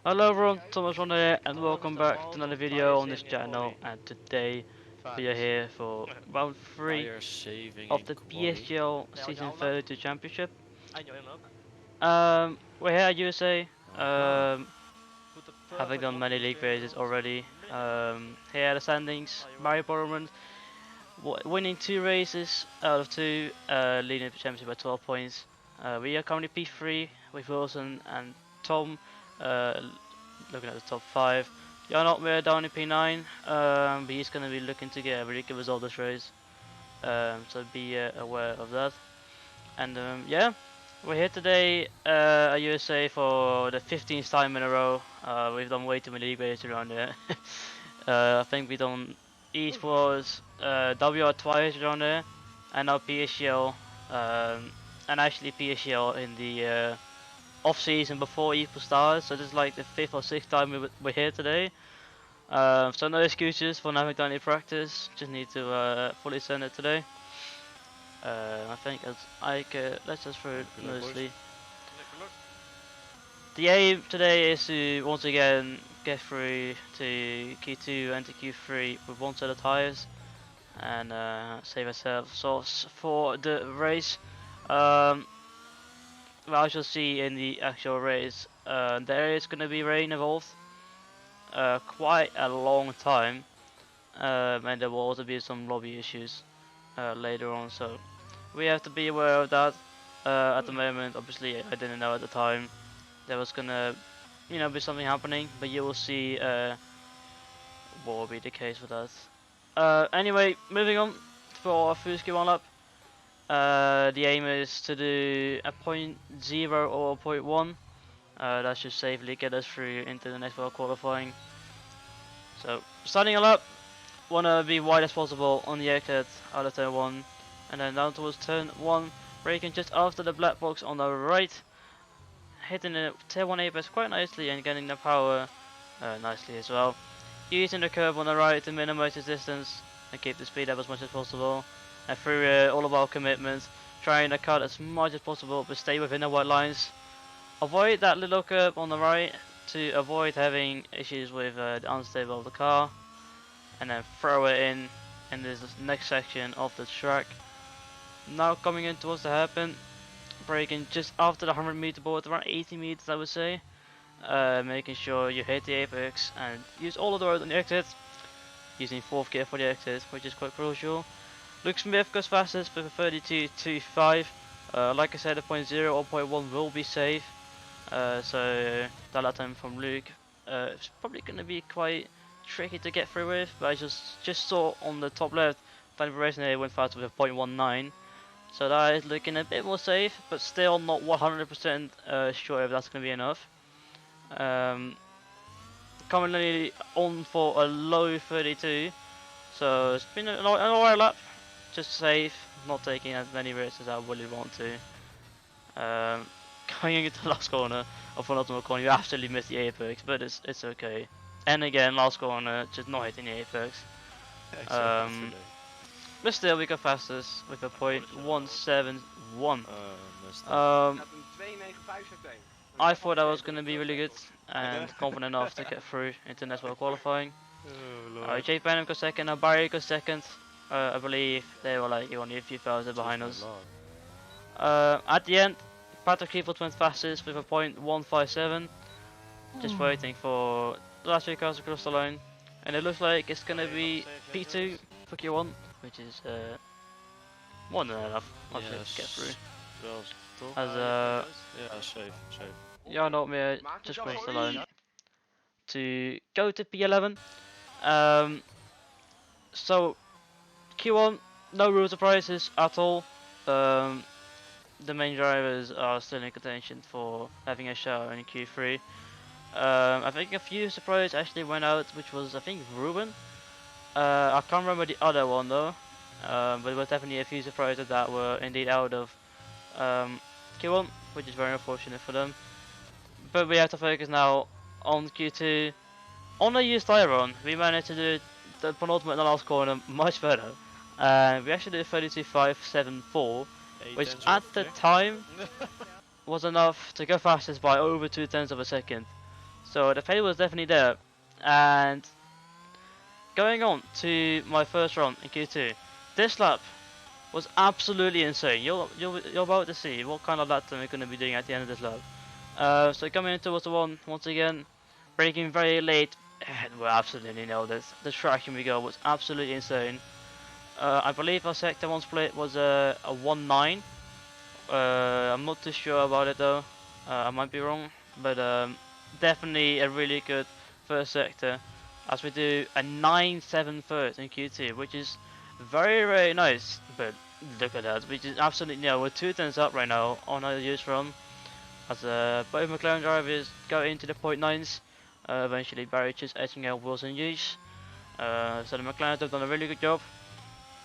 Hello everyone, Thomas Ronhaar and welcome back to another video on this channel, and today we are here for round 3 of the PSGL Season 32 Championship. We're here at USA, having done many league races already. Here are the standings: Mario Borman winning 2 races out of 2, leading the championship by 12 points. We are currently P3 with Wilson and Tom, uh, looking at the top 5. Jan Otmer down in P9, but he's going to be looking to get a really good result this race, so be aware of that. And yeah, we're here today at USA for the 15th time in a row. We've done way too many league races around here. I think we've done esports, WR twice around there, and now PSGL, and actually PSGL in the off season before esports started. So this is like the 5th or 6th time we're here today. So no excuses for not having done any practice. Just need to fully send it today. I think let's just throw it mostly. The aim today is to once again get through to Q2 and to Q3 with one set of tires, and save ourselves sauce for the race. Well, I shall see in the actual race. There is going to be rain involved, quite a long time, and there will also be some lobby issues later on. So we have to be aware of that. At the moment, obviously, I didn't know at the time there was gonna, be something happening, but you will see what will be the case with that. Anyway, moving on for our first Q1 lap. The aim is to do a 0.0 or 0.1. That should safely get us through into the next round qualifying. So, starting a lap, want to be wide as possible on the exit out of turn 1, and then down towards turn 1, braking just after the black box on the right, hitting the tier 1 apex quite nicely and getting the power nicely as well. Using the curve on the right to minimize the distance and keep the speed up as much as possible. And through all of our commitments, trying to cut as much as possible but stay within the white lines. Avoid that little curve on the right to avoid having issues with the unstable of the car. And then throw it in this next section of the track. Now coming in towards the hairpin, braking just after the 100-meter board, around 80 meters I would say. Making sure you hit the apex and use all of the road on the exit. Using 4th gear for the exit, which is quite crucial. Luke Smith goes fastest with a 32.25. Like I said, the 0.0 or 0.1 will be safe. So that lap time from Luke is probably going to be quite tricky to get through with, but I just saw on the top left that Resonate went faster with a 0.19. So that is looking a bit more safe, but still not 100% sure if that's going to be enough. Currently on for a low 32, so it's been an alright lap, just safe, not taking as many risks as I really want to. Going into the last corner of an ultimate corner, you absolutely missed the apex, but it's okay. And again, last corner, just not hitting the apex. But still, we got fastest with a 0.171. I thought that was going to be really good and confident enough to get through into next world qualifying. Jay Benham got second, now Barry got second. I believe they were like only a few thousand behind us. At the end, Patrick Clifford went fastest with a 0.157. Just waiting for the last 3 cars to cross the line. And it looks like it's going to be P2 for Q1, which is more than enough to get through. As safe. Jan Otmer just crossed the line to go to P11. So Q1, no real surprises at all. The main drivers are still in contention for having a shot in Q3. I think a few surprises actually went out, which was I think Ruben. I can't remember the other one though, but there was definitely a few surprises that were indeed out of Q1, which is very unfortunate for them. But we have to focus now on Q2. On the used tire run, we managed to do the penultimate in the last corner much better. We actually did 32.574, which at the time was enough to go fastest by over 0.2 of a second. So the fade was definitely there. And going on to my first run in Q2, this lap was absolutely insane. You're about to see what kind of lap time we're going to be doing at the end of this lap. So coming into the one once again, braking very late, and we absolutely nailed it. The traction we got was absolutely insane. I believe our sector one split was a 1-9. I'm not too sure about it though. I might be wrong, but definitely a really good first sector. As we do a 9-7 first in Q2, which is very nice. But look at that, we just absolutely we're 2 turns up right now on our use run. As both McLaren drivers go into the .9s, eventually Barry just edging out Wilson use. So the McLarens have done a really good job.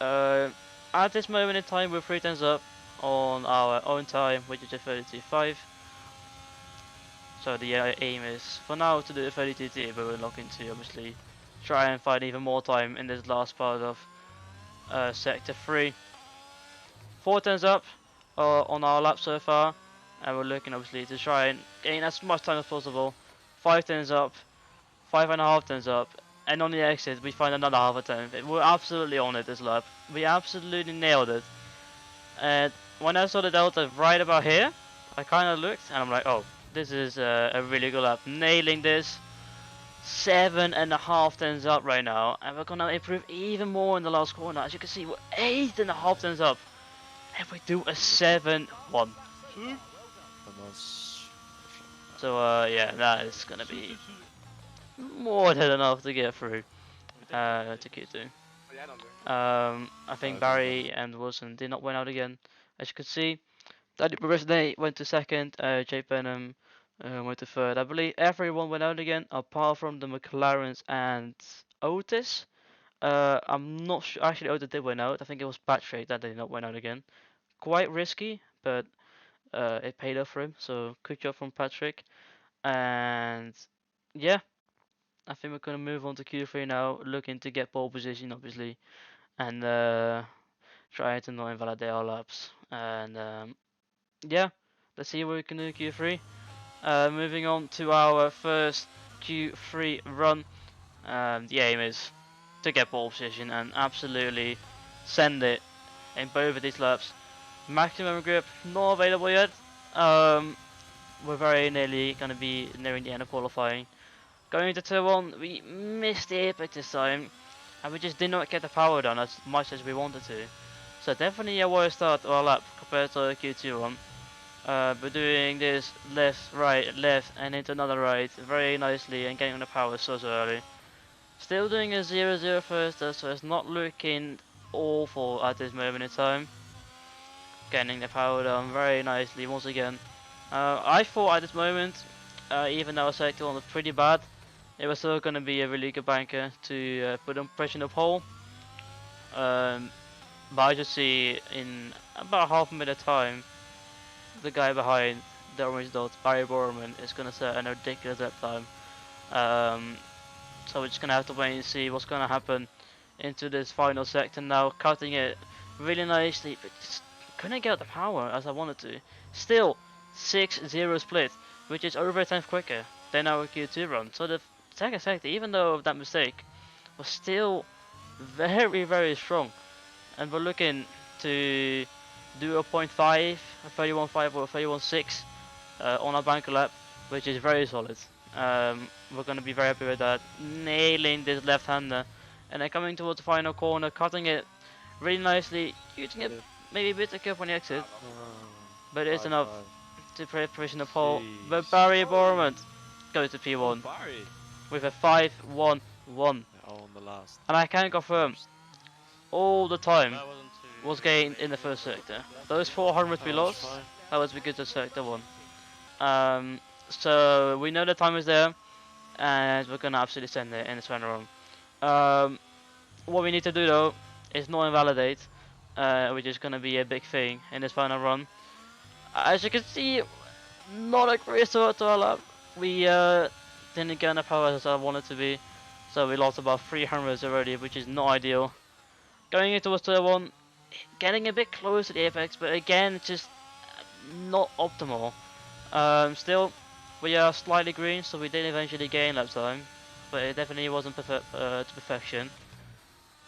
At this moment in time, we're 3 turns up on our own time, which is a 32.5. So the aim is for now to do a 32T, but we're looking to obviously try and find even more time in this last part of sector 3. 4 turns up on our lap so far, and we're looking obviously to try and gain as much time as possible. 5 turns up, 5.5 turns up, and on the exit we find another half a turn. We're absolutely on it this lap. We absolutely nailed it. And when I saw the delta right about here, I kind of looked and I'm like, oh, this is a really good lap. Nailing this. 7.5 turns up right now, and we're gonna improve even more in the last corner. As you can see, we're 8.5 turns up, and we do a 7-1. So yeah, that is gonna be more than enough to get through to Q2. I think Barry and Wilson did not win out again. As you can see, Daddy Progressive went to second, Jay Benham went to third. I believe everyone went out again apart from the McLarens and Otis. I'm not sure. Actually, Otis did win out. I think it was Patrick that did not win out again. Quite risky, but it paid off for him. So good job from Patrick. And yeah, I think we're gonna move on to Q3 now, looking to get pole position, obviously, and try to not invalidate our laps. And yeah, let's see what we can do in Q3. Moving on to our first Q3 run. The aim is to get pole position and absolutely send it in both of these laps. Maximum grip not available yet. We're very nearly going to be nearing the end of qualifying. Going into turn 1, we missed the apex this time, and we just did not get the power done as much as we wanted to. So definitely a worse start to our lap compared to the Q2 one. But doing this left, right, left, and into another right very nicely and getting the power so early. Still doing a 0-0 first, so it's not looking awful at this moment in time. Getting the power down very nicely once again. I thought at this moment, even though sector 1 was pretty bad, it was still going to be a really good banker to put on pressure in the pole. But I just see in about half a minute time, the guy behind the orange dot, Barry Borman, is going to set a ridiculous lap time. So we're just going to have to wait and see what's going to happen into this final sector now, cutting it really nicely, but just couldn't get the power as I wanted to. Still 6-0 split, which is over a tenth quicker than our Q2 run. So the second sector, even though that mistake, was still very strong. And we're looking to do a 0.5, a 31.5 or a 31.6 on our banker lap, which is very solid. We're going to be very happy with that. Nailing this left-hander. And then coming towards the final corner, cutting it really nicely, using it maybe a bit of curve on the exit. But it's enough to position the pole. But Barry Borman goes to P1 with a 5-1-1. And I can confirm, all the time was gained in the first sector. Those 400 we lost, that was because of sector 1. So we know the time is there, and we're gonna absolutely send it in this final run. What we need to do though is not invalidate, which is gonna be a big thing in this final run. As you can see, not a great start to our lap. We didn't get enough power as I wanted to be, so we lost about 300 already, which is not ideal. Going into turn 1, getting a bit close to the apex, but again, just not optimal. Still, we are slightly green, so we did eventually gain lap time, but it definitely wasn't to perfection.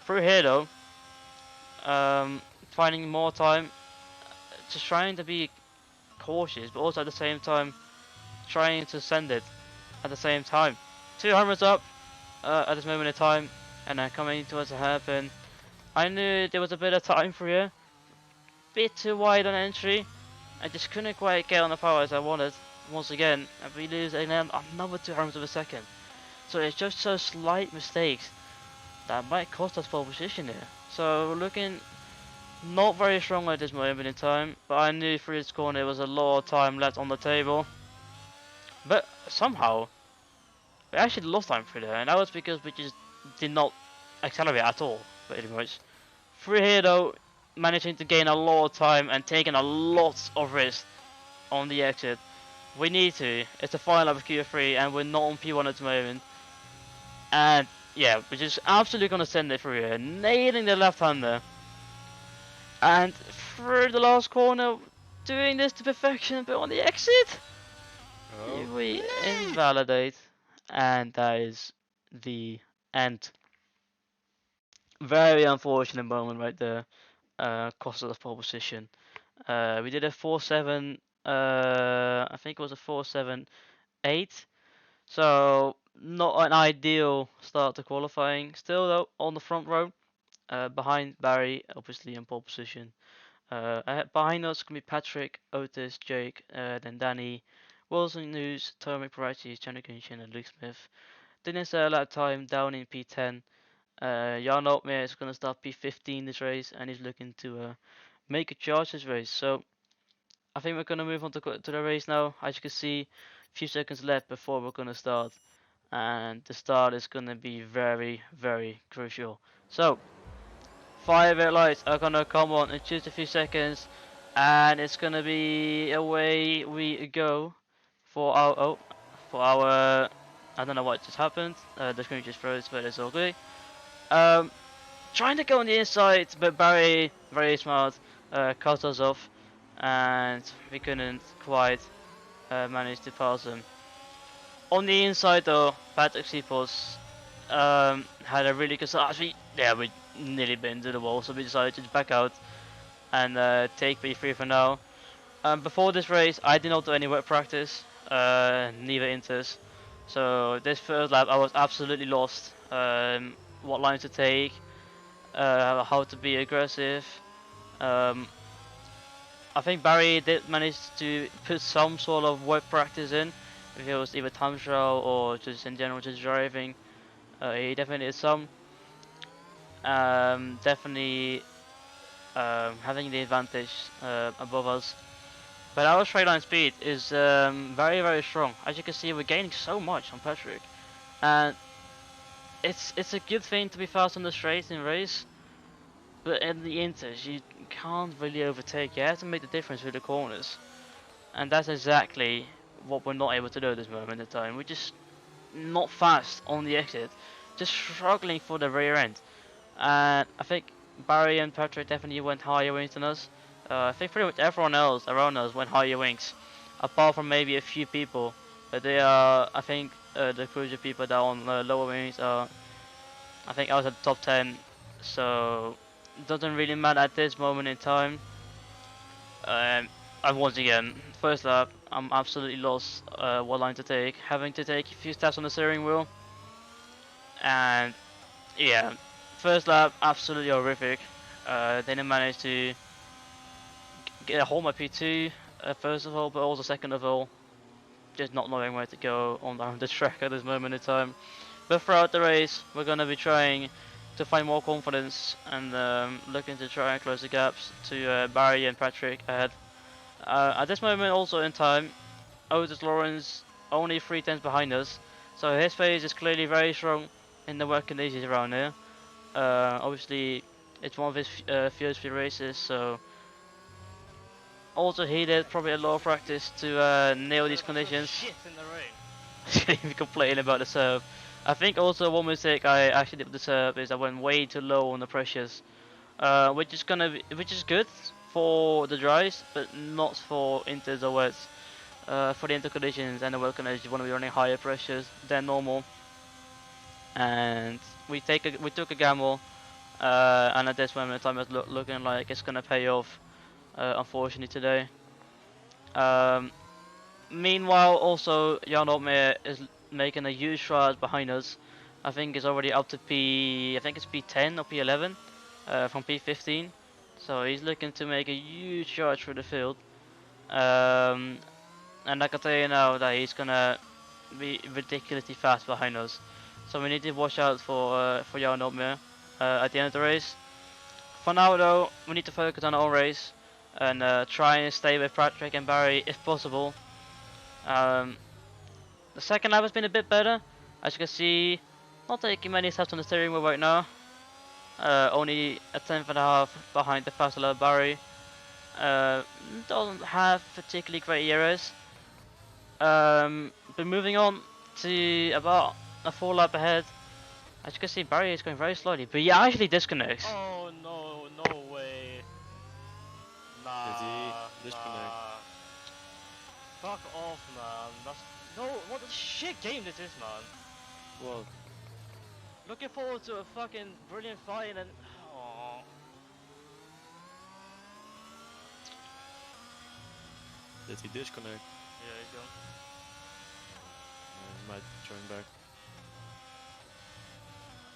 Through here though, finding more time, just trying to be cautious, but also at the same time trying to send it at the same time. 200s up at this moment in time, and coming towards the hairpin. I knew there was a bit of time for here, bit too wide on entry. I just couldn't quite get on the power as I wanted. Once again, and we lose another 200 of a second. So it's just so slight mistakes that might cost us pole position here. So looking not very strong at this moment in time, but I knew through this corner there was a lot of time left on the table. But somehow, we actually lost time through there, and that was because we just did not accelerate at all, pretty much. Through here though, managing to gain a lot of time and taking a lot of risk on the exit. We need to. It's the final lap of Q3 and we're not on P1 at the moment. And yeah, we're just absolutely gonna send it through here, nailing the left-hander. And through the last corner, doing this to perfection, but on the exit, we invalidate. And that is the end. Very unfortunate moment right there. Cost us the pole position. We did a 4-7, I think it was a 4-7-8. So not an ideal start to qualifying. Still though, on the front row, behind Barry, obviously in pole position. Behind us can be Patrick, Otis, Jake, then Danny, Wilson News, Tommy Parati, Johnny Kunshin, and Luke Smith. Didn't say a lap time down in P10. Jan Altmeer is going to start P15 this race, and he's looking to make a charge this race. So I think we're going to move on to the race now. As you can see, a few seconds left before we're going to start, and the start is going to be very, very crucial. So 5 red lights are going to come on in just a few seconds, and it's going to be away we go for our I don't know what just happened. The screen just froze, but it's all good. Trying to go on the inside, but Barry, very smart, cut us off, and we couldn't quite manage to pass him. On the inside though, Patrick Sipos had a really good start. Actually, yeah, we nearly been to the wall, so we decided to back out and take B3 for now. Before this race, I did not do any work practice, neither Inters. So this first lap, I was absolutely lost. What line to take, how to be aggressive. I think Barry did manage to put some sort of work practice in. If it was either time trial or just in general just driving, he definitely did some. Definitely having the advantage above us. But our straight line speed is very, very strong. As you can see, we're gaining so much on Patrick, and it's a good thing to be fast on the straight in race. But in the inters, you can't really overtake. You have to make the difference with the corners, and that's exactly what we're not able to do at this moment in time. We're just not fast on the exit, just struggling for the rear end. And I think Barry and Patrick definitely went higher wings than us. I think pretty much everyone else around us went higher wings, apart from maybe a few people. But they are, I think, the crucial people that are on lower wings are. I think I was at the top 10, so it doesn't really matter at this moment in time. And once again, first lap, I'm absolutely lost what line to take, having to take a few steps on the steering wheel. And yeah, first lap, absolutely horrific. Didn't manage to get a hold my P2 first of all, but also second of all, just not knowing where to go on the track at this moment in time. But throughout the race, we're going to be trying to find more confidence and looking to try and close the gaps to Barry and Patrick ahead. At this moment also in time, Otis Lawrence only 3 tenths behind us, so his phase is clearly very strong in the work conditions around here. Obviously, it's one of his first few races, so also he did probably a lot of practice to nail these conditions. Shit in the rain. Shouldn't even complain about the serve. I think also one mistake I actually did with the serve is I went way too low on the pressures, which is good for the dries, but not for inters or wets. for the intercollisions and the wheel collisions, you want to be running higher pressures than normal. And we took a gamble, and at this moment in time, it's looking like it's gonna pay off. Unfortunately today. Um, Meanwhile, also Jan Opmeer is making a huge stride behind us. I think it's already up to I think it's P10 or P11 from P15. So he's looking to make a huge charge through the field. Um, and I can tell you now that he's gonna be ridiculously fast behind us. So we need to watch out for Jan Opmeer at the end of the race. For now though, we need to focus on our race and try and stay with Patrick and Barry if possible. Um, the second lap has been a bit better. As you can see, not taking many steps on the steering wheel right now. Only a tenth and a half behind the faster lap Barry. Doesn't have particularly great errors. But moving on to about a 4 lap ahead. As you can see, Barry is going very slowly, but he actually disconnects. Oh no, no way. Nah. Did he disconnect? Fuck off, man. That's no. What a shit game this is, man. Well, Looking forward to a fucking brilliant fight and. Oh. did he disconnect? Yeah, he's gone. He might join back.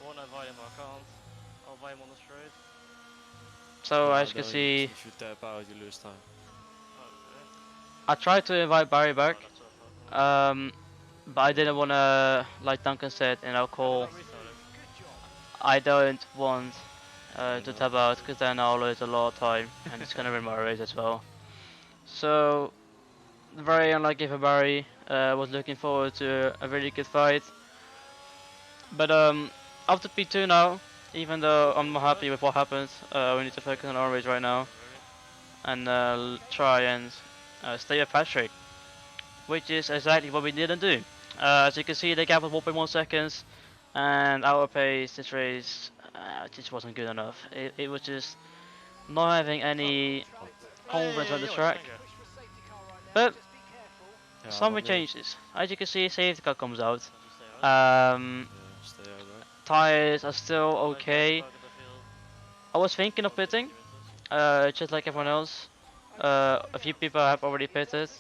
I wanna invite him, but I can't. I'll invite him on the straight. So Yeah, as you can no, see, if you tap out, you lose time. Okay. I tried to invite Barry back. Oh, that's so fucking But I didn't want to, like Duncan said in our call, I don't want to tab out because then I'll lose a lot of time and it's gonna ruin my race as well. So very unlucky for Barry. Was looking forward to a really good fight. But after P2 now, even though I'm not happy with what happened, we need to focus on our race right now and try and stay with Patrick, which is exactly what we didn't do. As you can see, the gap was 1.1 seconds, and our pace this race just wasn't good enough. It was just not having any confidence on the track. But Yeah, something wanneer- changes. As you can see, safety car comes out. Yeah, stay out, right? Tires are still okay. I was thinking of pitting, just like everyone else. A few people have already pitted.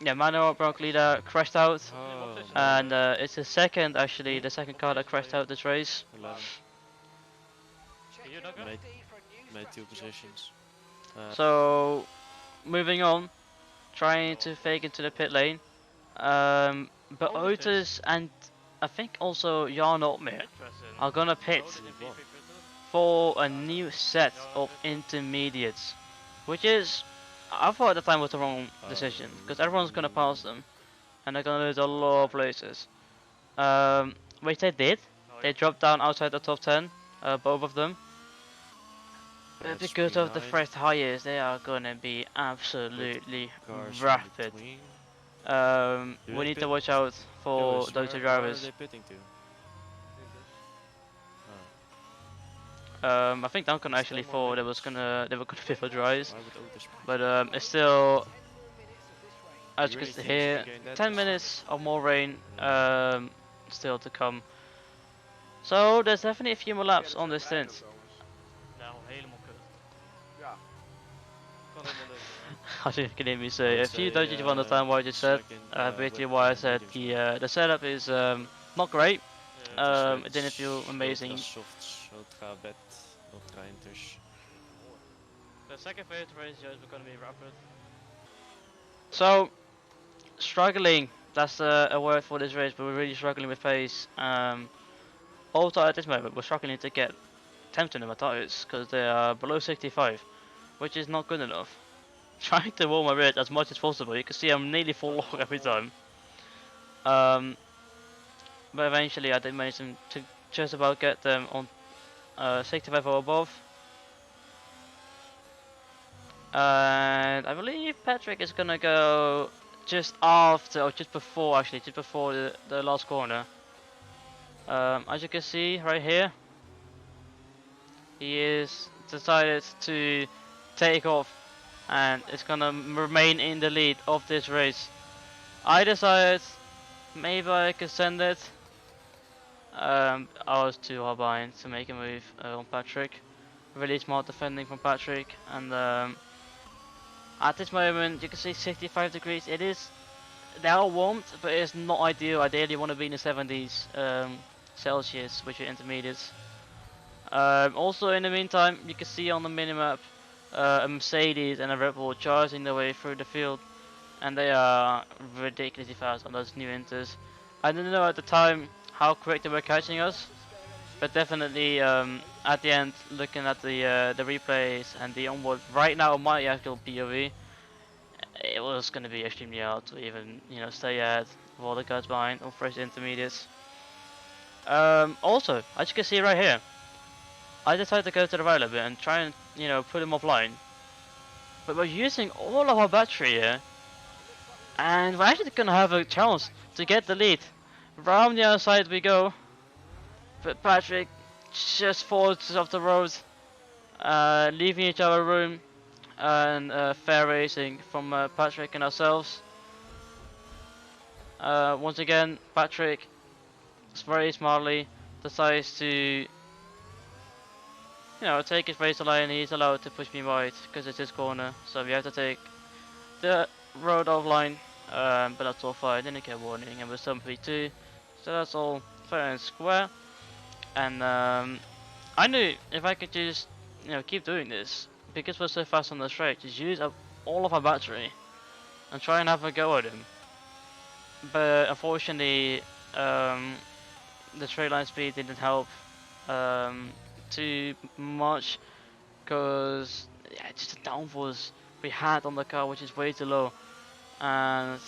Yeah, Manuel Bronc leader crashed out, Oh, and it's the second car that crashed out this race. 11. You don't go? Made 2 positions. So moving on, trying to fake into the pit lane. But Otis and I think also Jan Opmeer are gonna pit for a new set of intermediates, which is, I thought at the time was the wrong decision because everyone's gonna pass them and they're gonna lose a lot of places. Which they did. They dropped down outside the top 10, both of them. But because of the fresh tires, they are gonna be absolutely rapid. We need to watch out for those two drivers. Where are they pitting to? I think Duncan actually thought they were gonna pit for dries, Why would Otis but it's still, as you really can see thinks here, he gained that 10 minutes of more rain still to come. So there's definitely a few more laps on this stint. Nou, helemaal kut. Ja. Kan helemaal niks. As you can hear me say, if you don't understand what I just said, basically why I said the setup is not great. It didn't feel amazing. Softs, ultra bed, ultra inters. The second phase race is gonna be rapid. So struggling, that's a word for this race, but we're really struggling with pace. Also at this moment we're struggling to get temps in our tires because they are below 65, which is not good enough. Trying to warm my red as much as possible. You can see I'm nearly full log every time. But eventually I did manage to just about get them on 65 or above. And I believe Patrick is gonna go just after, or just before actually, just before the last corner. As you can see right here, he is decided to take off and it's gonna remain in the lead of this race. I decided maybe I could send it. I was too hard behind to make a move on Patrick. Really smart defending from Patrick, and at this moment you can see 65 degrees. It is there are warmth, but it's not ideal. Ideally, you want to be in the 70s Celsius, which are intermediates. Also, in the meantime, you can see on the minimap a Mercedes and a Red Bull charging their way through the field, and they are ridiculously fast on those new inters. I didn't know at the time how quick they were catching us, but definitely at the end, looking at the replays and the onboard right now, my actual POV, it was going to be extremely hard to even stay ahead of all the guys behind or fresh intermediates. Also, as you can see right here, I decided to go to the right a bit and try and put him offline. But we're using all of our battery here, and we're actually gonna have a chance to get the lead. Round the other side we go, but Patrick just falls off the road, leaving each other room, and fair racing from Patrick and ourselves. Once again, Patrick very smartly decides to take his race line. He's allowed to push me wide because it's his corner, so we have to take the road offline. But that's all fine. Didn't get warning, and we're still P2, so that's all fair and square. And I knew if I could just keep doing this because we're so fast on the straight, just use up all of our battery and try and have a go at him. But unfortunately, the straight line speed didn't help too much because just the downforce we had on the car, which is way too low, and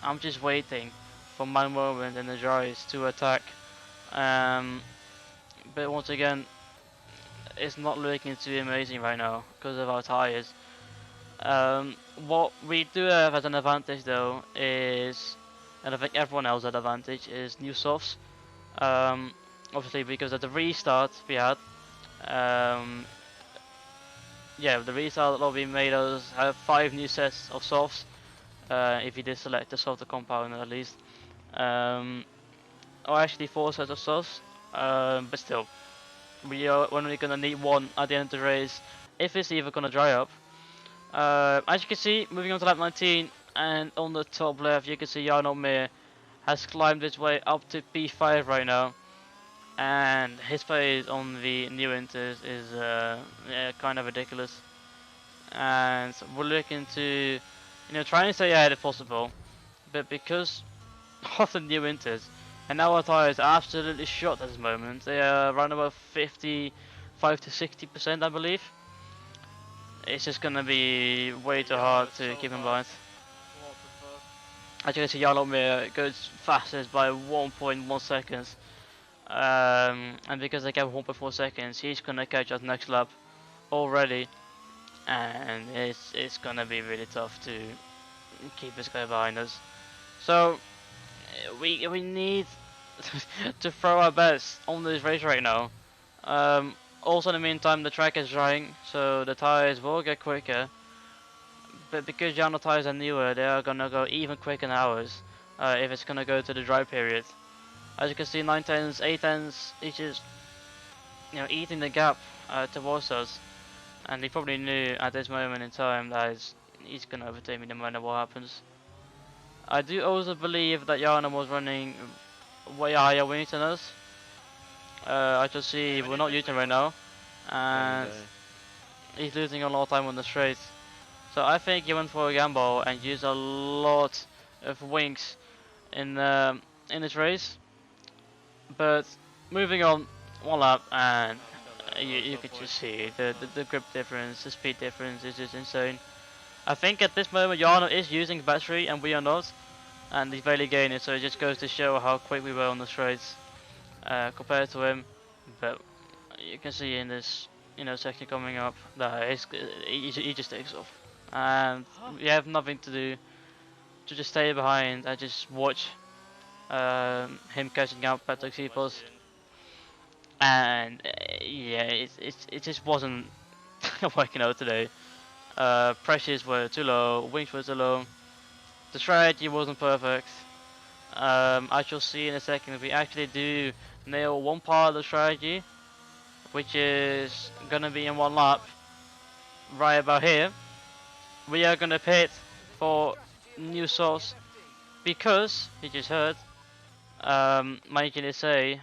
I'm just waiting for my moment in the dries to attack. But once again, it's not looking too amazing right now because of our tires. What we do have as an advantage though is, and I think everyone else had advantage, is new softs. Obviously because of the restart we had. Yeah, the restart lobby made us have 5 new sets of softs. If you did select the softer compound at least. Or actually 4 sets of softs. But still, we're only gonna need 1 at the end of the race, if it's even gonna dry up. As you can see, moving on to lap 19, and on the top left you can see Jarno Meer has climbed his way up to P5 right now, and his pace on the new inters is kind of ridiculous. And we're looking to try and stay ahead if possible, but because of the new inters, and now our tires are absolutely shot at this moment. They are around about 55 to 60%, I believe. It's just gonna be way too hard to keep in mind. As you can see, Jarlomir goes fastest by 1.1 seconds. And because I get 1.4 seconds, he's gonna catch us next lap already. And it's gonna be really tough to keep this guy behind us. So we need to throw our best on this race right now. Also in the meantime, the track is drying, so the tires will get quicker. But because Jano tires are newer, they are gonna go even quicker than ours if it's gonna go to the dry period. As you can see, 910s, 810s, each is eating the gap towards us, and he probably knew at this moment in time that he's gonna overtake me no matter what happens. I do also believe that Jano was running way higher wings than us. I just see we're not using right now, and he's losing a lot of time on the straight. So I think he went for a gamble and used a lot of wings in this race. But moving on, 1 lap, and you could just see the grip difference, the speed difference is just insane. I think at this moment Jarno is using battery and we are not, and he's barely gaining, so it just goes to show how quick we were on the straights compared to him. But you can see in this section coming up that he just takes off, and we have nothing to do to just stay behind and just watch him catching up Patrick Sipos. And yeah, it just wasn't working out today. Pressures were too low, wings were too low, the strategy wasn't perfect. I shall see in a second if we actually do nail one part of the strategy, which is gonna be in one lap, right about here. We are gonna pit for new source because you just heard my engineer say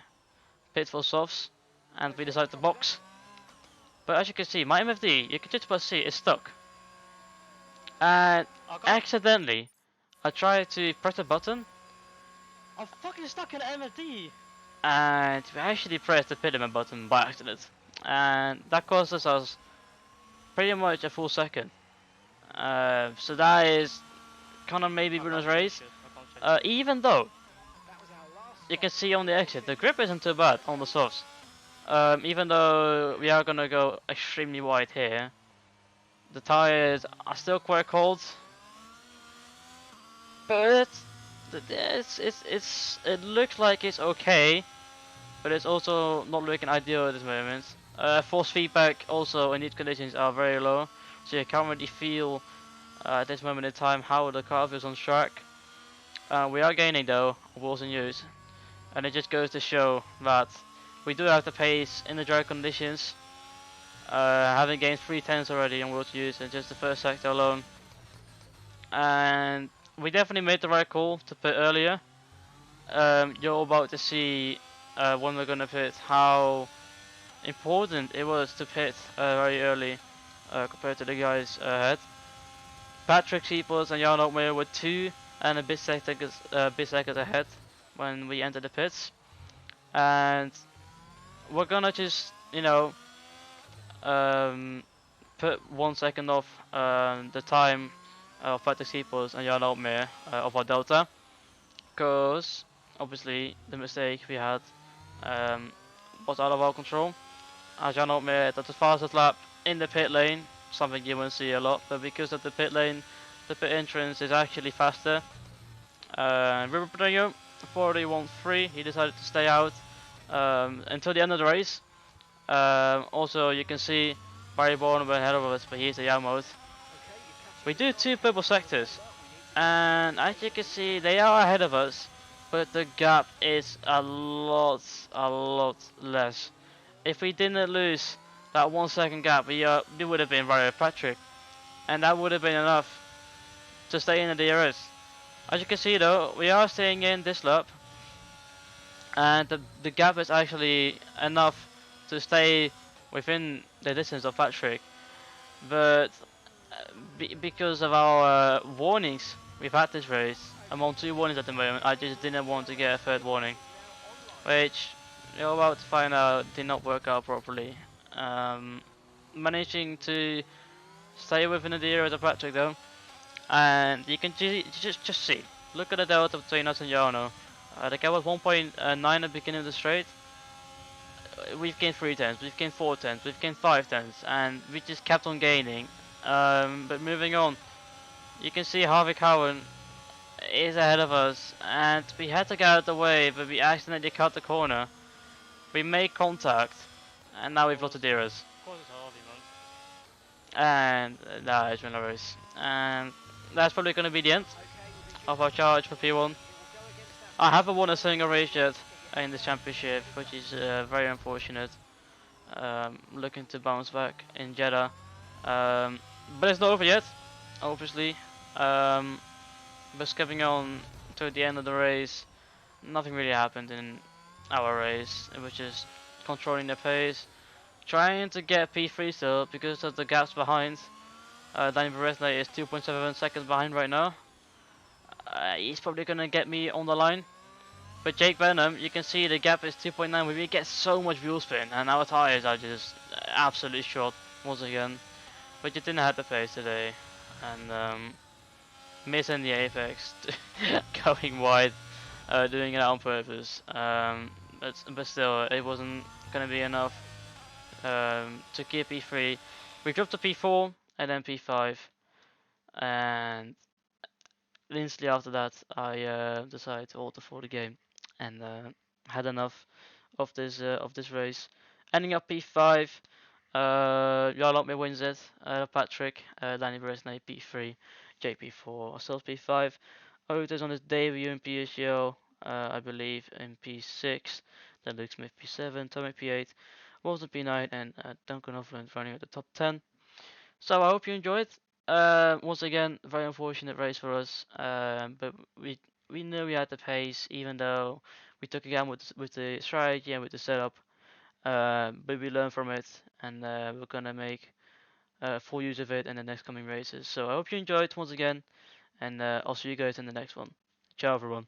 pit for softs, and we decide to box. But as you can see, my MFD, you can just about see, is stuck. And Oh, God. accidentally, I tried to press a button, I'm fucking stuck in MFD. and we actually pressed the pit limit button by accident. And that cost us pretty much a full second. So that is kind of maybe I winner's can't change race. shit. I can't change Even though you can see on the exit, the grip isn't too bad on the softs. Even though we are gonna go extremely wide here, the tires are still quite cold, but it looks like it's okay, but it's also not looking ideal at this moment. Force feedback also in these conditions are very low, so you can't really feel at this moment in time how the car feels on track. We are gaining though, wheels and use, and it just goes to show that we do have the pace in the dry conditions. Having gained 3 tenths already on wheels use in just the first sector alone, and we definitely made the right call to pit earlier. You're about to see when we're gonna pit how important it was to pit very early compared to the guys ahead. Patrick Sheeples and Jan Oldmere were 2 and a bit seconds ahead when we entered the pits, and we're gonna just um, put 1 second off the time of Patrick Sheeples and Jan Oldmere of our delta, because obviously the mistake we had um, was out of our control. As Jan Oldmere at the fastest lap in the pit lane, something you won't see a lot, but because of the pit lane, the pit entrance is actually faster. Riberbrinho 41.3, he decided to stay out until the end of the race. Also, you can see Barry Bourne went ahead of us, but he's a Yao mode. We do 2 purple sectors, and as you can see, they are ahead of us, but the gap is a lot less. If we didn't lose that 1 second gap, we would have been right with Patrick, and that would have been enough to stay in the DRS. As you can see though, we are staying in this lap, and the gap is actually enough to stay within the distance of Patrick, but because of our warnings we've had this race, I'm on 2 warnings at the moment, I just didn't want to get a 3rd warning, which you're about to find out did not work out properly. Managing to stay within the DRS of Patrick though, and you can just see, look at the delta between us and Yano. The gap was 1.9 at the beginning of the straight. We've gained 3 tenths, we've gained 4 tenths, we've gained 5 tenths, and we just kept on gaining. But moving on, you can see Harvey Cowan is ahead of us, and we had to get out of the way, but we accidentally cut the corner. We made contact, and now we've lost the DRS. Of course it's Harvey, man. And that is winner race. And that's probably going to be the end of our charge for P1. I haven't won a single race yet in this championship, which is very unfortunate. Looking to bounce back in Jeddah. But it's not over yet, obviously. But skipping on to the end of the race, nothing really happened in our race. It was just controlling the pace, trying to get P3 still because of the gaps behind. Danny Beresne is 2.7 seconds behind right now. He's probably gonna get me on the line. But Jake Venom, you can see the gap is 2.9. We get so much wheel spin, and our tires are just absolutely short once again. But you didn't have the pace today, and missing the apex, going wide, doing it on purpose. But still, it wasn't gonna be enough to keep P3. We dropped to P4 and then P5, and instantly after that, I decided to alter for the game, and had enough of this race. Ending up P5, Jarl wins it. Patrick, Danny Bresnay P3, JP4, Styles P5. Otis on his debut in PSGL, I believe in P6. Then Luke Smith P7, Tommy P8, Walton P9, and Duncan Hoffland running at the top 10. So I hope you enjoyed. Once again, very unfortunate race for us, but we knew we had the pace, even though we took again with the strategy and with the setup. But we learned from it, and we're gonna make full use of it in the next coming races. So I hope you enjoyed once again, and I'll see you guys in the next one. Ciao, everyone.